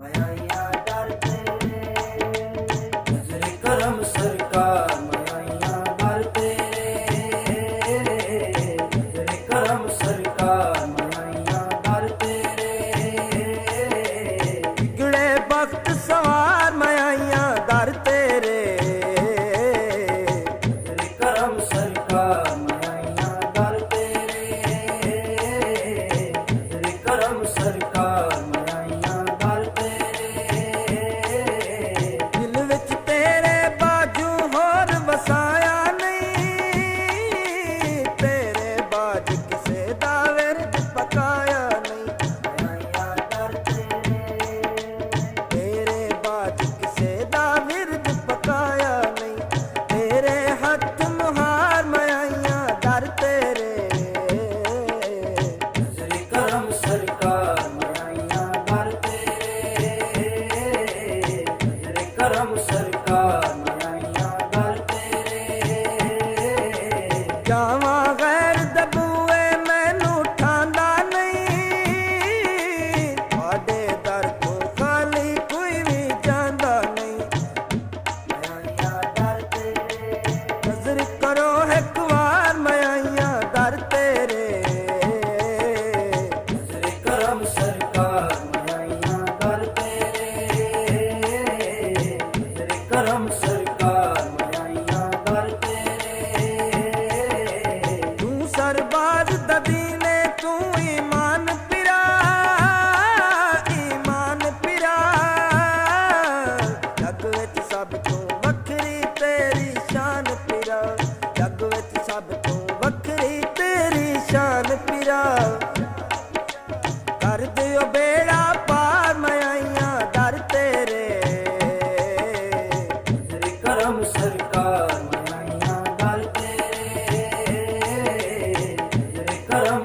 मयाइया दर तेरे नजर करम सरकार मयाइया दर तेरे नजर करम सरकार मयाइया दर तेरे बिगड़े वक्त सवार मयाइया दर तेरे नजर करम सरकार मयाइया दर तेरे नजर करम सरकार करम सरकार मयाइया दर तेरे जावा गैर दबूए मैनू ठांदा नहीं तुहाडे दर तो खाली कोई भी जांदा नहीं मयाइया दर तेरे नजर करो एक बार मयाइया दर तेरे नजर करम सरकार मयाइया दर करम सरकार मयाइया दर तेरे तू सरबाज ददीने तू ईमान पिरा जग विच सब तू वखरी तेरी शान पिरा जग विच सब तू वखरी तेरी शान पिरा कर दियो बेड़ा पार मयाइया दर तेरे करम सरकार मयाइया दर तेरे करम